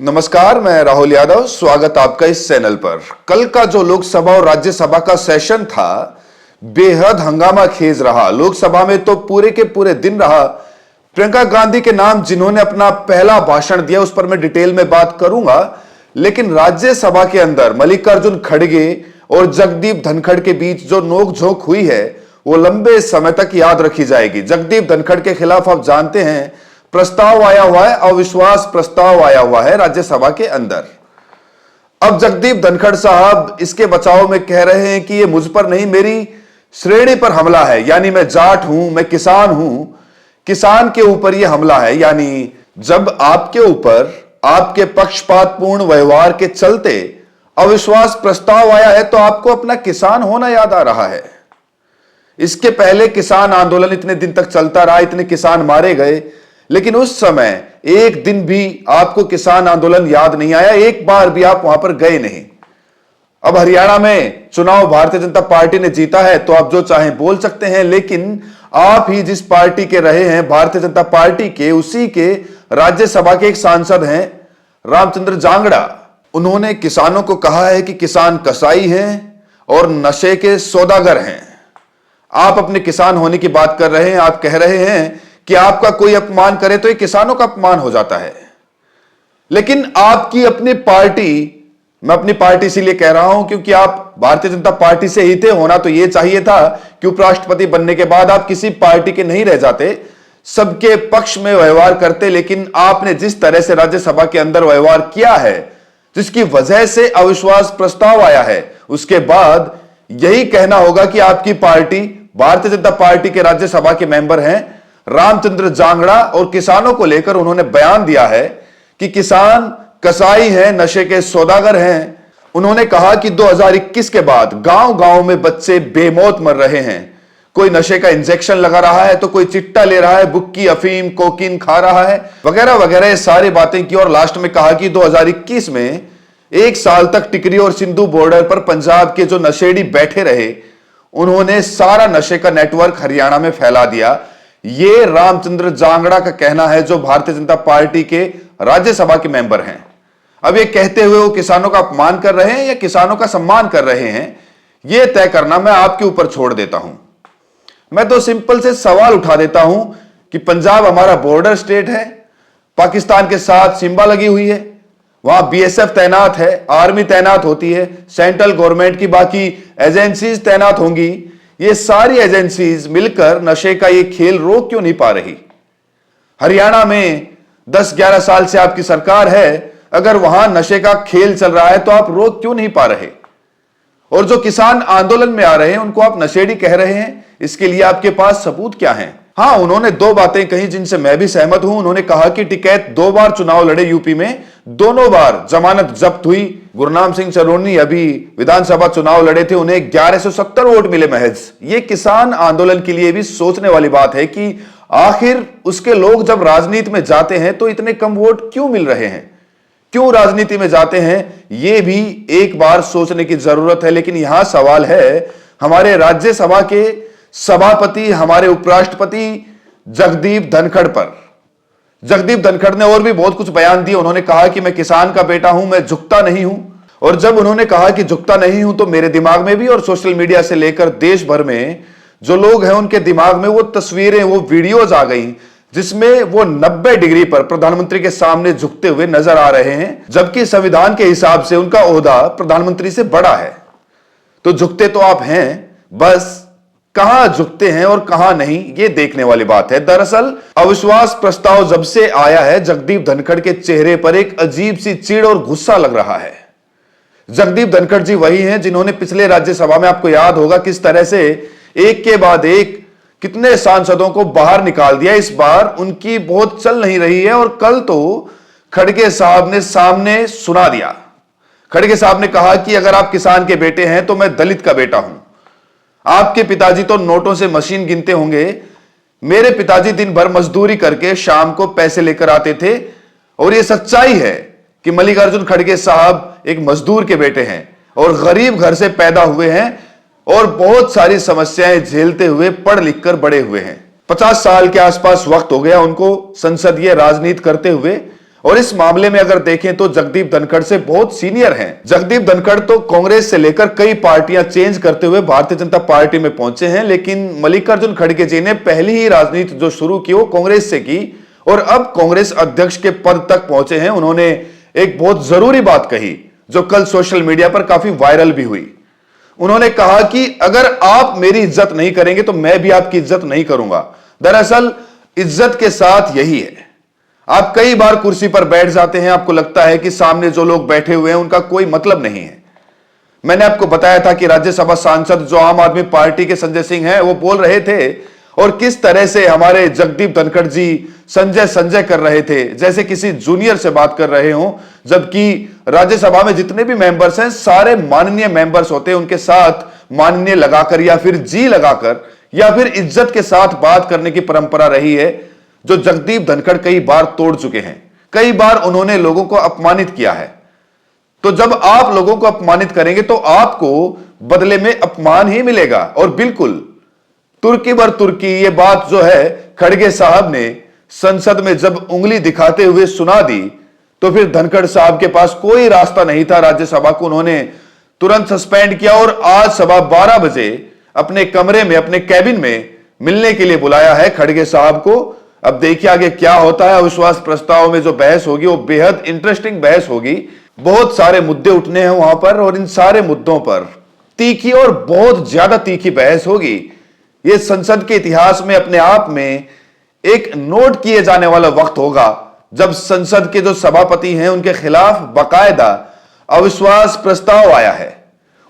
नमस्कार, मैं राहुल यादव। स्वागत आपका इस चैनल पर। कल का जो लोकसभा और राज्यसभा का सेशन था, बेहद हंगामा खेज रहा। लोकसभा में तो पूरे के पूरे दिन रहा। प्रियंका गांधी के नाम जिन्होंने अपना पहला भाषण दिया, उस पर मैं डिटेल में बात करूंगा। लेकिन राज्यसभा के अंदर मल्लिकार्जुन खड़गे और जगदीप धनखड़ के बीच जो नोकझोंक हुई है, वो लंबे समय तक याद रखी जाएगी। जगदीप धनखड़ के खिलाफ आप जानते हैं प्रस्ताव आया हुआ है, अविश्वास प्रस्ताव आया हुआ है राज्यसभा के अंदर। अब जगदीप धनखड़ साहब इसके बचाव में कह रहे हैं कि ये मुझ पर नहीं, मेरी श्रेणी पर हमला है। यानी मैं जाट हूं, मैं किसान हूं, किसान के ऊपर यह हमला है। यानी जब आपके ऊपर आपके पक्षपातपूर्ण व्यवहार के चलते अविश्वास प्रस्ताव आया है, तो आपको अपना किसान होना याद आ रहा है। इसके पहले किसान आंदोलन इतने दिन तक चलता रहा, इतने किसान मारे गए, लेकिन उस समय एक दिन भी आपको किसान आंदोलन याद नहीं आया, एक बार भी आप वहां पर गए नहीं। अब हरियाणा में चुनाव भारतीय जनता पार्टी ने जीता है, तो आप जो चाहें बोल सकते हैं, लेकिन आप ही जिस पार्टी के रहे हैं, भारतीय जनता पार्टी के, उसी के राज्यसभा के एक सांसद हैं रामचंद्र जांगड़ा। उन्होंने किसानों को कहा है कि किसान कसाई हैं और नशे के सौदागर हैं। आप अपने किसान होने की बात कर रहे हैं, आप कह रहे हैं कि आपका कोई अपमान करे तो ये किसानों का अपमान हो जाता है। लेकिन आपकी अपनी पार्टी, मैं अपनी पार्टी इसीलिए कह रहा हूं क्योंकि आप भारतीय जनता पार्टी से ही थे। होना तो यह चाहिए था कि उपराष्ट्रपति बनने के बाद आप किसी पार्टी के नहीं रह जाते, सबके पक्ष में व्यवहार करते। लेकिन आपने जिस तरह से राज्यसभा के अंदर व्यवहार किया है, जिसकी वजह से अविश्वास प्रस्ताव आया है, उसके बाद यही कहना होगा कि आपकी पार्टी, भारतीय जनता पार्टी के राज्यसभा के मेंबर हैं रामचंद्र जांगड़ा, और किसानों को लेकर उन्होंने बयान दिया है कि किसान कसाई हैं, नशे के सौदागर हैं। उन्होंने कहा कि 2021 के बाद गांव-गांव में बच्चे बेमौत मर रहे हैं। कोई नशे का इंजेक्शन लगा रहा है, तो कोई चिट्टा ले रहा है, बुक्की, अफीम, कोकीन खा रहा है, वगैरह वगैरह। ये सारी बातें की और लास्ट में कहा कि 2021 में एक साल तक टिकरी और सिंधु बॉर्डर पर पंजाब के जो नशेड़ी बैठे रहे, उन्होंने सारा नशे का नेटवर्क हरियाणा में फैला दिया। ये रामचंद्र जांगड़ा का कहना है, जो भारतीय जनता पार्टी के राज्यसभा के मेंबर हैं। अब ये कहते हुए वो किसानों का अपमान कर रहे हैं या किसानों का सम्मान कर रहे हैं, ये तय करना मैं आपके ऊपर छोड़ देता हूं। मैं तो सिंपल से सवाल उठा देता हूं कि पंजाब हमारा बॉर्डर स्टेट है, पाकिस्तान के साथ सीमा लगी हुई है, वहां बीएसएफ तैनात है, आर्मी तैनात होती है, सेंट्रल गवर्नमेंट की बाकी एजेंसीज तैनात होंगी। ये सारी एजेंसीज मिलकर नशे का ये खेल रोक क्यों नहीं पा रही? हरियाणा में 10-11 साल से आपकी सरकार है, अगर वहां नशे का खेल चल रहा है तो आप रोक क्यों नहीं पा रहे? और जो किसान आंदोलन में आ रहे हैं, उनको आप नशेड़ी कह रहे हैं, इसके लिए आपके पास सबूत क्या है? हां, उन्होंने दो बातें कही जिनसे मैं भी सहमत हूं। उन्होंने कहा कि टिकैत 2 बार चुनाव लड़े यूपी में, दोनों बार जमानत जब्त हुई। गुरनाम सिंह सरोनी अभी विधानसभा चुनाव लड़े थे, उन्हें 1170 वोट मिले महज। ये किसान आंदोलन के लिए भी सोचने वाली बात है कि आखिर उसके लोग जब राजनीति में जाते हैं तो इतने कम वोट क्यों मिल रहे हैं, क्यों राजनीति में जाते हैं, यह भी एक बार सोचने की जरूरत है। लेकिन यहां सवाल है हमारे राज्यसभा के सभापति, हमारे उपराष्ट्रपति जगदीप धनखड़ पर। जगदीप धनखड़ ने और भी बहुत कुछ बयान दिए। उन्होंने कहा कि मैं किसान का बेटा हूं, मैं झुकता नहीं हूं। और जब उन्होंने कहा कि झुकता नहीं हूं, तो मेरे दिमाग में भी और सोशल मीडिया से लेकर देश भर में जो लोग हैं, उनके दिमाग में वो तस्वीरें, वो वीडियोज आ गई जिसमें वो 90 डिग्री पर प्रधानमंत्री के सामने झुकते हुए नजर आ रहे हैं, जबकि संविधान के हिसाब से उनका ओहदा प्रधानमंत्री से बड़ा है। तो झुकते तो आप हैं, बस कहां झुकते हैं और कहां नहीं, यह देखने वाली बात है। दरअसल अविश्वास प्रस्ताव जब से आया है, जगदीप धनखड़ के चेहरे पर एक अजीब सी चिढ़ और गुस्सा लग रहा है। जगदीप धनखड़ जी वही हैं जिन्होंने पिछले राज्यसभा में, आपको याद होगा, किस तरह से एक के बाद एक कितने सांसदों को बाहर निकाल दिया। इस बार उनकी बहुत चल नहीं रही है। और कल तो खड़गे साहब ने सामने सुना दिया। खड़गे साहब ने कहा कि अगर आप किसान के बेटे हैं तो मैं दलित का बेटा हूं। आपके पिताजी तो नोटों से मशीन गिनते होंगे, मेरे पिताजी दिन भर मजदूरी करके शाम को पैसे लेकर आते थे। और यह सच्चाई है कि मल्लिकार्जुन खड़गे साहब एक मजदूर के बेटे हैं और गरीब घर से पैदा हुए हैं और बहुत सारी समस्याएं झेलते हुए पढ़ लिख कर बड़े हुए हैं। 50 साल के आसपास वक्त हो गया उनको संसदीय राजनीति करते हुए। और इस मामले में अगर देखें तो जगदीप धनखड़ से बहुत सीनियर हैं। जगदीप धनखड़ तो कांग्रेस से लेकर कई पार्टियां चेंज करते हुए भारतीय जनता पार्टी में पहुंचे हैं, लेकिन मल्लिकार्जुन खड़गे जी ने पहली ही राजनीति जो शुरू की वो कांग्रेस से की और अब कांग्रेस अध्यक्ष के पद तक पहुंचे हैं। उन्होंने एक बहुत जरूरी बात कही जो कल सोशल मीडिया पर काफी वायरल भी हुई। उन्होंने कहा कि अगर आप मेरी इज्जत नहीं करेंगे तो मैं भी आपकी इज्जत नहीं करूंगा। दरअसल इज्जत के साथ यही है, आप कई बार कुर्सी पर बैठ जाते हैं, आपको लगता है कि सामने जो लोग बैठे हुए हैं उनका कोई मतलब नहीं है। मैंने आपको बताया था कि राज्यसभा सांसद जो आम आदमी पार्टी के संजय सिंह हैं वो बोल रहे थे और किस तरह से हमारे जगदीप धनखड़ जी संजय कर रहे थे, जैसे किसी जूनियर से बात कर रहे हों, जबकि राज्यसभा में जितने भी मेंबर्स हैं सारे माननीय मेंबर्स होते हैं। उनके साथ माननीय लगाकर या फिर जी लगाकर या फिर इज्जत के साथ बात करने की परंपरा रही है जो जगदीप धनखड़ कई बार तोड़ चुके हैं। कई बार उन्होंने लोगों को अपमानित किया है। तो जब आप लोगों को अपमानित करेंगे तो आपको बदले में अपमान ही मिलेगा। और बिल्कुल तुर्की बर तुर्की ये बात जो है खड़गे साहब ने संसद में जब उंगली दिखाते हुए सुना दी तो फिर धनखड़ साहब के पास कोई रास्ता नहीं था। राज्यसभा को उन्होंने तुरंत सस्पेंड किया और आज सुबह 12 बजे अपने कमरे में अपने कैबिन में मिलने के लिए बुलाया है खड़गे साहब को। अब देखिए आगे क्या होता है। अविश्वास प्रस्ताव में जो बहस होगी वो बेहद इंटरेस्टिंग बहस होगी। बहुत सारे मुद्दे उठने हैं वहां पर और इन सारे मुद्दों पर तीखी और बहुत ज्यादा तीखी बहस होगी। यह संसद के इतिहास में अपने आप में एक नोट किए जाने वाला वक्त होगा जब संसद के जो सभापति हैं उनके खिलाफ बाकायदा अविश्वास प्रस्ताव आया है।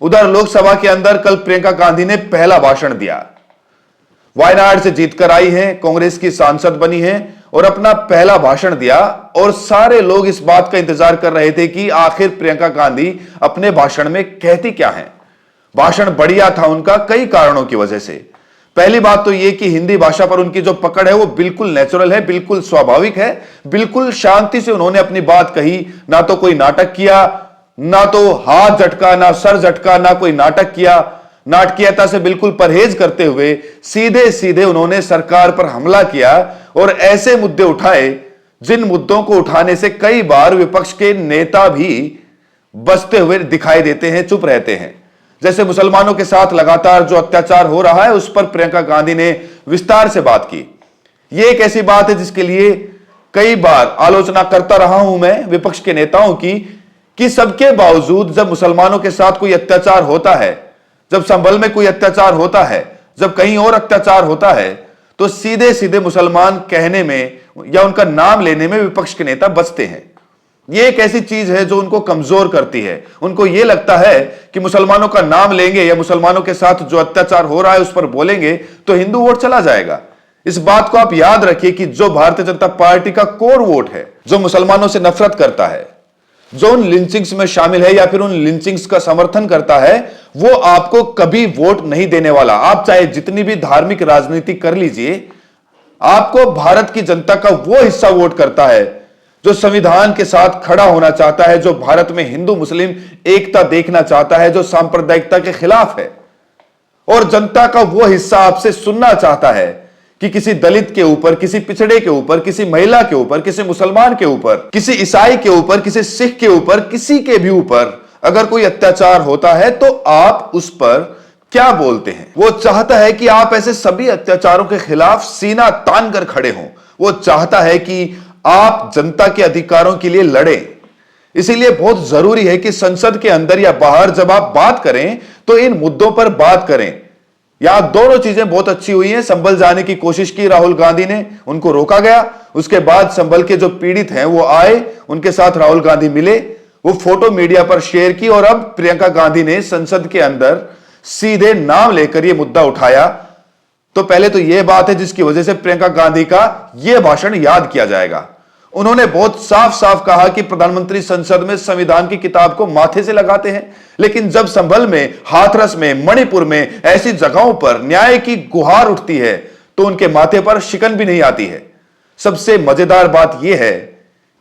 उधर लोकसभा के अंदर कल प्रियंका गांधी ने पहला भाषण दिया। वायनाड से जीतकर आई हैं, कांग्रेस की सांसद बनी हैं और अपना पहला भाषण दिया और सारे लोग इस बात का इंतजार कर रहे थे कि आखिर प्रियंका गांधी अपने भाषण में कहती क्या है। भाषण बढ़िया था उनका कई कारणों की वजह से। पहली बात तो यह कि हिंदी भाषा पर उनकी जो पकड़ है वो बिल्कुल नेचुरल है, बिल्कुल स्वाभाविक है, बिल्कुल शांति से उन्होंने अपनी बात कही। ना तो कोई नाटक किया, ना तो हाथ झटका, ना सर झटका, ना कोई नाटक किया। नाटकीयता से बिल्कुल परहेज करते हुए सीधे सीधे उन्होंने सरकार पर हमला किया और ऐसे मुद्दे उठाए जिन मुद्दों को उठाने से कई बार विपक्ष के नेता भी बचते हुए दिखाई देते हैं, चुप रहते हैं। जैसे मुसलमानों के साथ लगातार जो अत्याचार हो रहा है उस पर प्रियंका गांधी ने विस्तार से बात की। यह एक ऐसी बात है जिसके लिए कई बार आलोचना करता रहा हूं मैं विपक्ष के नेताओं की कि सबके बावजूद जब मुसलमानों के साथ कोई अत्याचार होता है, जब संभल में कोई अत्याचार होता है, जब कहीं और अत्याचार होता है तो सीधे सीधे मुसलमान कहने में या उनका नाम लेने में विपक्ष के नेता बचते हैं। यह एक ऐसी चीज है जो उनको कमजोर करती है। उनको यह लगता है कि मुसलमानों का नाम लेंगे या मुसलमानों के साथ जो अत्याचार हो रहा है उस पर बोलेंगे तो हिंदू वोट चला जाएगा। इस बात को आप याद रखिए कि जो भारतीय जनता पार्टी का कोर वोट है, जो मुसलमानों से नफरत करता है, जो उन लिंचिंग्स में शामिल है या फिर उन लिंचिंग्स का समर्थन करता है, वो आपको कभी वोट नहीं देने वाला। आप चाहे जितनी भी धार्मिक राजनीति कर लीजिए, आपको भारत की जनता का वो हिस्सा वोट करता है जो संविधान के साथ खड़ा होना चाहता है, जो भारत में हिंदू मुस्लिम एकता देखना चाहता है, जो सांप्रदायिकता के खिलाफ है। और जनता का वो हिस्सा आपसे सुनना चाहता है कि किसी दलित के ऊपर, किसी पिछड़े के ऊपर, किसी महिला के ऊपर, किसी मुसलमान के ऊपर, किसी ईसाई के ऊपर, किसी सिख के ऊपर, किसी के भी ऊपर अगर कोई अत्याचार होता है तो आप उस पर क्या बोलते हैं। वो चाहता है कि आप ऐसे सभी अत्याचारों के खिलाफ सीना तान कर खड़े हों। वो चाहता है कि आप जनता के अधिकारों के लिए लड़ें। इसीलिए बहुत जरूरी है कि संसद के अंदर या बाहर जब आप बात करें तो इन मुद्दों पर बात करें। यहां दोनों चीजें बहुत अच्छी हुई हैं। संभल जाने की कोशिश की राहुल गांधी ने, उनको रोका गया। उसके बाद संभल के जो पीड़ित हैं वो आए, उनके साथ राहुल गांधी मिले, वो फोटो मीडिया पर शेयर की और अब प्रियंका गांधी ने संसद के अंदर सीधे नाम लेकर यह मुद्दा उठाया। तो पहले तो यह बात है जिसकी वजह से प्रियंका गांधी का यह भाषण याद किया जाएगा। उन्होंने बहुत साफ साफ कहा कि प्रधानमंत्री संसद में संविधान की किताब को माथे से लगाते हैं, लेकिन जब संभल में, हाथरस में, मणिपुर में ऐसी जगहों पर न्याय की गुहार उठती है तो उनके माथे पर शिकन भी नहीं आती है। सबसे मजेदार बात यह है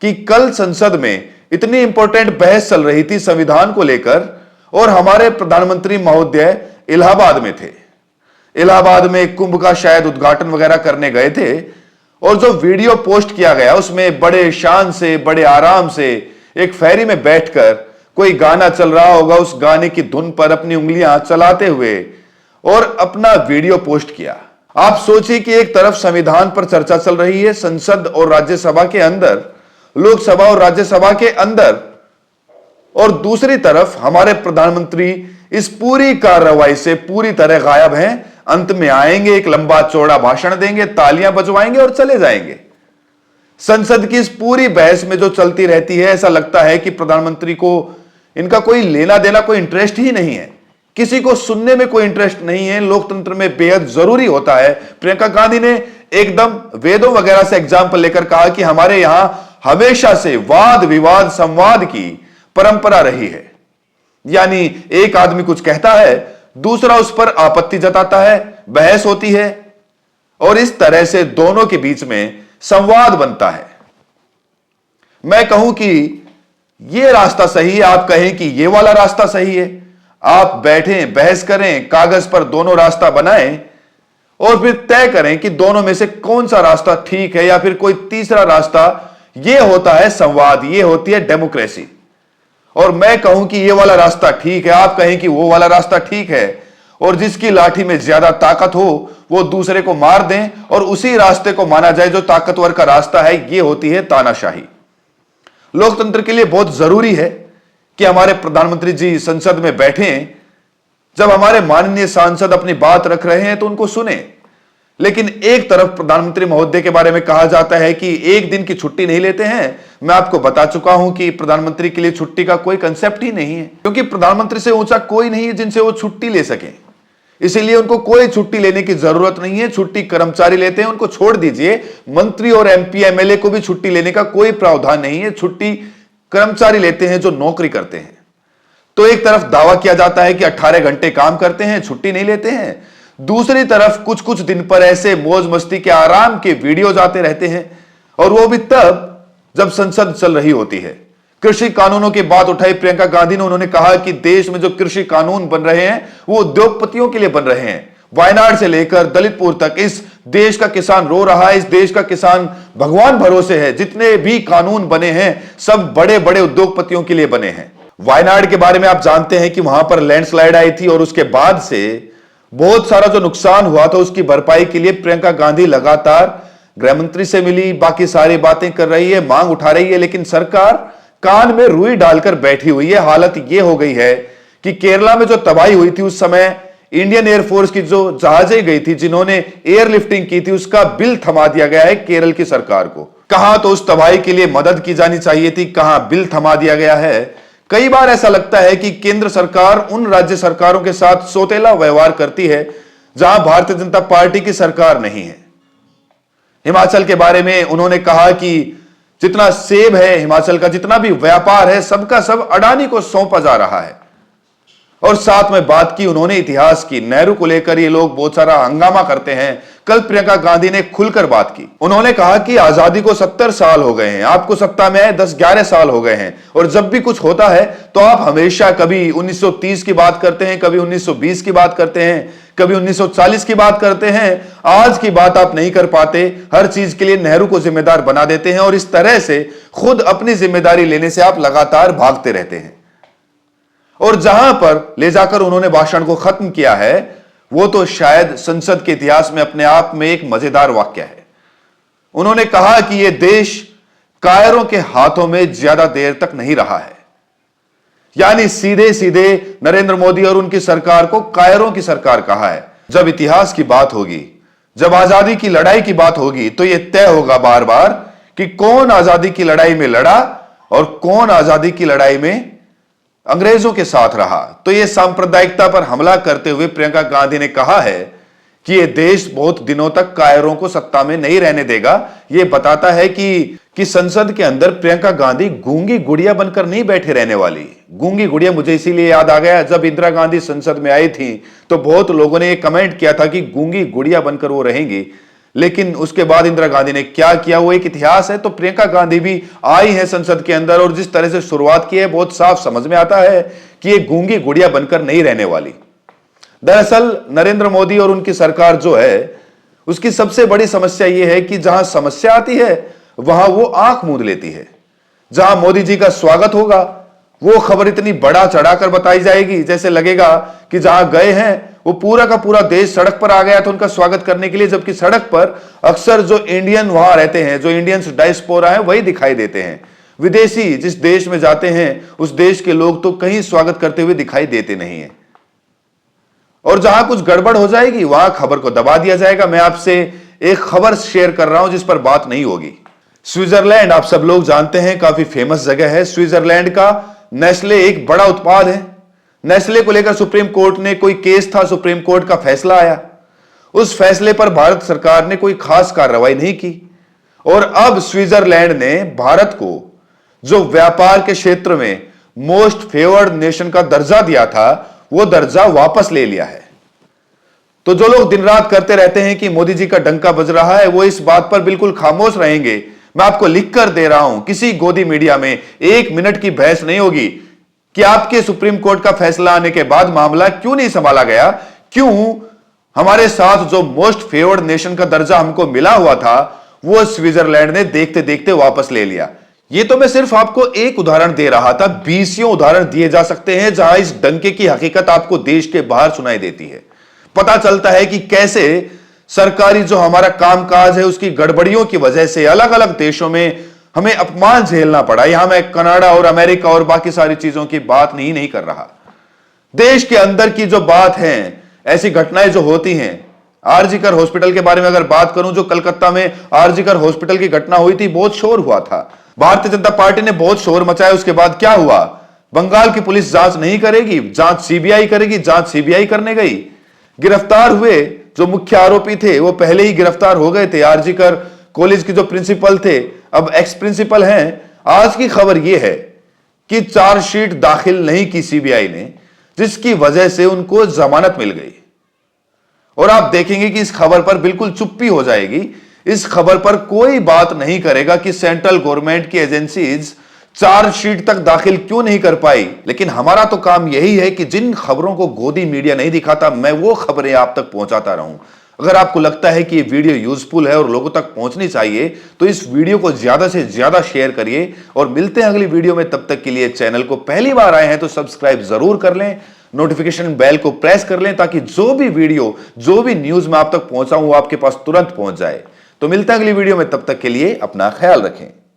कि कल संसद में इतनी इंपॉर्टेंट बहस चल रही थी संविधान को लेकर और हमारे प्रधानमंत्री महोदय इलाहाबाद में थे। इलाहाबाद में कुंभ का शायद उद्घाटन वगैरह करने गए थे और जो वीडियो पोस्ट किया गया उसमें बड़े शान से, बड़े आराम से एक फेरी में बैठकर कोई गाना चल रहा होगा, उस गाने की धुन पर अपनी उंगलियां चलाते हुए और अपना वीडियो पोस्ट किया। आप सोचिए कि एक तरफ संविधान पर चर्चा चल रही है संसद और राज्यसभा के अंदर, लोकसभा और राज्यसभा के अंदर, और दूसरी तरफ हमारे प्रधानमंत्री इस पूरी कार्रवाई से पूरी तरह गायब हैं। अंत में आएंगे, एक लंबा चौड़ा भाषण देंगे, तालियां बजवाएंगे और चले जाएंगे। संसद की इस पूरी बहस में जो चलती रहती है, ऐसा लगता है कि प्रधानमंत्री को इनका कोई लेना देना, कोई इंटरेस्ट ही नहीं है, किसी को सुनने में कोई इंटरेस्ट नहीं है। लोकतंत्र में बेहद जरूरी होता है। प्रियंका गांधी ने एकदम वेदों वगैरह से एग्जाम्पल लेकर कहा कि हमारे यहां हमेशा से वाद विवाद संवाद की परंपरा रही है, यानी एक आदमी कुछ कहता है, दूसरा उस पर आपत्ति जताता है, बहस होती है और इस तरह से दोनों के बीच में संवाद बनता है। मैं कहूं कि यह रास्ता सही है, आप कहें कि यह वाला रास्ता सही है, आप बैठें, बहस करें, कागज पर दोनों रास्ता बनाएं और फिर तय करें कि दोनों में से कौन सा रास्ता ठीक है या फिर कोई तीसरा रास्ता। यह होता है संवाद, यह होती है डेमोक्रेसी। और मैं कहूं कि यह वाला रास्ता ठीक है, आप कहें कि वो वाला रास्ता ठीक है, और जिसकी लाठी में ज्यादा ताकत हो वो दूसरे को मार दें और उसी रास्ते को माना जाए जो ताकतवर का रास्ता है। यह होती है तानाशाही। लोकतंत्र के लिए बहुत जरूरी है कि हमारे प्रधानमंत्री जी संसद में बैठें, जब हमारे माननीय सांसद अपनी बात रख रहे हैं तो उनको सुने। लेकिन एक तरफ प्रधानमंत्री महोदय के बारे में कहा जाता है कि एक दिन की छुट्टी नहीं लेते हैं। मैं आपको बता चुका हूं कि प्रधानमंत्री के लिए छुट्टी का कोई कंसेप्ट ही नहीं है, क्योंकि प्रधानमंत्री से ऊंचा कोई नहीं है जिनसे वो छुट्टी ले सके। इसीलिए उनको कोई छुट्टी लेने की जरूरत नहीं है। छुट्टी कर्मचारी लेते हैं, उनको छोड़ दीजिए। मंत्री और एमपी एमएलए को भी छुट्टी लेने का कोई प्रावधान नहीं है, छुट्टी कर्मचारी लेते हैं जो नौकरी करते हैं। तो एक तरफ दावा किया जाता है कि 18 घंटे काम करते हैं, छुट्टी नहीं लेते हैं, दूसरी तरफ कुछ कुछ दिन पर ऐसे मौज मस्ती के आराम के वीडियोज आते रहते हैं, और वो भी तब जब संसद चल रही होती है। कृषि कानूनों की बात उठाई प्रियंका गांधी ने। उन्होंने कहा कि देश में जो कृषि कानून बन रहे हैं वो उद्योगपतियों के लिए बन रहे हैं। वायनाड से लेकर दलितपुर तक इस देश का किसान रो रहा है, इस देश का किसान भगवान भरोसे है। जितने भी कानून बने हैं सब बड़े बड़े उद्योगपतियों के लिए बने हैं। वायनाड के बारे में आप जानते हैं कि वहां पर लैंडस्लाइड आई थी और उसके बाद से बहुत सारा जो नुकसान हुआ था उसकी भरपाई के लिए प्रियंका गांधी लगातार गृहमंत्री से मिली, बाकी सारी बातें कर रही है, मांग उठा रही है, लेकिन सरकार कान में रुई डालकर बैठी हुई है। हालत यह हो गई है कि केरला में जो तबाही हुई थी उस समय इंडियन एयरफोर्स की जो जहाजें गई थी, जिन्होंने एयरलिफ्टिंग की थी, उसका बिल थमा दिया गया है केरल की सरकार को। कहां तो उस तबाही के लिए मदद की जानी चाहिए थी, कहां बिल थमा दिया गया है। कई बार ऐसा लगता है कि केंद्र सरकार उन राज्य सरकारों के साथ सौतेला व्यवहार करती है जहां भारतीय जनता पार्टी की सरकार नहीं है। हिमाचल के बारे में उन्होंने कहा कि जितना सेब है हिमाचल का, जितना भी व्यापार है, सबका सब अडानी को सौंपा जा रहा है। और साथ में बात की उन्होंने इतिहास की। नेहरू को लेकर ये लोग बहुत सारा हंगामा करते हैं। कल प्रियंका गांधी ने खुलकर बात की। उन्होंने कहा कि आजादी को 70 साल हो गए हैं, आपको सत्ता में आए 10-11 साल हो गए हैं, और जब भी कुछ होता है तो आप हमेशा कभी 1930 की बात करते हैं, कभी 1920 की बात करते हैं, कभी 1940 की बात करते हैं। आज की बात आप नहीं कर पाते, हर चीज के लिए नेहरू को जिम्मेदार बना देते हैं, और इस तरह से खुद अपनी जिम्मेदारी लेने से आप लगातार भागते रहते हैं। और जहां पर ले जाकर उन्होंने भाषण को खत्म किया है वो तो शायद संसद के इतिहास में अपने आप में एक मजेदार वाक्य है। उन्होंने कहा कि यह देश कायरों के हाथों में ज्यादा देर तक नहीं रहा है, यानी सीधे सीधे नरेंद्र मोदी और उनकी सरकार को कायरों की सरकार कहा है। जब इतिहास की बात होगी, जब आजादी की लड़ाई की बात होगी, तो यह तय होगा बार बार कि कौन आजादी की लड़ाई में लड़ा और कौन आजादी की लड़ाई में अंग्रेजों के साथ रहा। तो यह सांप्रदायिकता पर हमला करते हुए प्रियंका गांधी ने कहा है कि यह देश बहुत दिनों तक कायरों को सत्ता में नहीं रहने देगा। यह बताता है कि संसद के अंदर प्रियंका गांधी गूंगी गुड़िया बनकर नहीं बैठे रहने वाली। गूंगी गुड़िया मुझे इसीलिए याद आ गया, जब इंदिरा गांधी संसद में आई थी तो बहुत लोगों ने यह कमेंट किया था कि गूंगी गुड़िया बनकर वो रहेंगी, लेकिन उसके बाद इंदिरा गांधी ने क्या किया वो एक इतिहास है। तो प्रियंका गांधी भी आई है संसद के अंदर, और जिस तरह से शुरुआत की है बहुत साफ समझ में आता है कि ये गूंगी गुड़िया बनकर नहीं रहने वाली। दरअसल नरेंद्र मोदी और उनकी सरकार जो है उसकी सबसे बड़ी समस्या यह है कि जहां समस्या आती है वहां वो आंख मूंद लेती है। जहां मोदी जी का स्वागत होगा वो खबर इतनी बड़ा चढ़ाकर बताई जाएगी जैसे लगेगा कि जहां गए हैं वो पूरा का पूरा देश सड़क पर आ गया था उनका स्वागत करने के लिए, जबकि सड़क पर अक्सर जो इंडियन वहां रहते हैं, जो इंडियंस डायस्पोरा है, वही दिखाई देते हैं। विदेशी जिस देश में जाते हैं उस देश के लोग तो कहीं स्वागत करते हुए दिखाई देते नहीं है। और जहां कुछ गड़बड़ हो जाएगी वहां खबर को दबा दिया जाएगा। मैं आपसे एक खबर शेयर कर रहा हूं जिस पर बात नहीं होगी। स्विट्जरलैंड आप सब लोग जानते हैं काफी फेमस जगह है। स्विट्जरलैंड का नेस्ले एक बड़ा उत्पाद है। नेस्ले को लेकर सुप्रीम कोर्ट ने कोई केस था, सुप्रीम कोर्ट का फैसला आया। उस फैसले पर भारत सरकार ने कोई खास कार्रवाई नहीं की और अब स्विट्जरलैंड ने भारत को जो व्यापार के क्षेत्र में मोस्ट फेवर्ड नेशन का दर्जा दिया था वो दर्जा वापस ले लिया है। तो जो लोग दिन रात करते रहते हैं कि मोदी जी का डंका बज रहा है वो इस बात पर बिल्कुल खामोश रहेंगे। मैं आपको लिखकर दे रहा हूं, किसी गोदी मीडिया में 1 मिनट की बहस नहीं होगी कि आपके सुप्रीम कोर्ट का फैसला आने के बाद मामला क्यों नहीं संभाला गया, क्यों हमारे साथ जो मोस्ट फेवर्ड नेशन का दर्जा हमको मिला हुआ था वो स्विट्जरलैंड ने देखते देखते वापस ले लिया। ये तो मैं सिर्फ आपको एक उदाहरण दे रहा था, 20 उदाहरण दिए जा सकते हैं जहां इस डंके की हकीकत आपको देश के बाहर सुनाई देती है। पता चलता है कि कैसे सरकारी जो हमारा कामकाज है उसकी गड़बड़ियों की वजह से अलग अलग देशों में हमें अपमान झेलना पड़ा। यहां मैं कनाडा और अमेरिका और बाकी सारी चीजों की बात नहीं कर रहा। देश के अंदर की जो बात है, ऐसी घटनाएं जो होती हैं, आरजीकर हॉस्पिटल के बारे में अगर बात करूं, जो कलकत्ता में आरजीकर हॉस्पिटल की घटना हुई थी, बहुत शोर हुआ था। भारतीय जनता पार्टी ने बहुत शोर मचाया। उसके बाद क्या हुआ? बंगाल की पुलिस जांच नहीं करेगी, जांच सीबीआई करेगी। जांच सीबीआई करने गई, गिरफ्तार हुए जो मुख्य आरोपी थे वो पहले ही गिरफ्तार हो गए थे। आरजीकर कॉलेज के जो प्रिंसिपल थे अब एक्स प्रिंसिपल हैं। आज की खबर यह है कि चार्जशीट दाखिल नहीं की सीबीआई ने, जिसकी वजह से उनको जमानत मिल गई। और आप देखेंगे कि इस खबर पर बिल्कुल चुप्पी हो जाएगी। इस खबर पर कोई बात नहीं करेगा कि सेंट्रल गवर्नमेंट की एजेंसीज चार्जशीट तक दाखिल क्यों नहीं कर पाई। लेकिन हमारा तो काम यही है कि जिन खबरों को गोदी मीडिया नहीं दिखाता, मैं वो खबरें आप तक पहुंचाता रहूं। अगर आपको लगता है कि ये वीडियो यूजफुल है और लोगों तक पहुंचनी चाहिए तो इस वीडियो को ज्यादा से ज्यादा शेयर करिए। और मिलते हैं अगली वीडियो में। तब तक के लिए चैनल को पहली बार आए हैं तो सब्सक्राइब जरूर कर लें, नोटिफिकेशन बेल को प्रेस कर लें ताकि जो भी वीडियो, जो भी न्यूज मैं आप तक पहुंचाऊं वो आपके पास तुरंत पहुंच जाए। तो मिलते हैं अगली वीडियो में। तब तक के लिए अपना ख्याल रखें।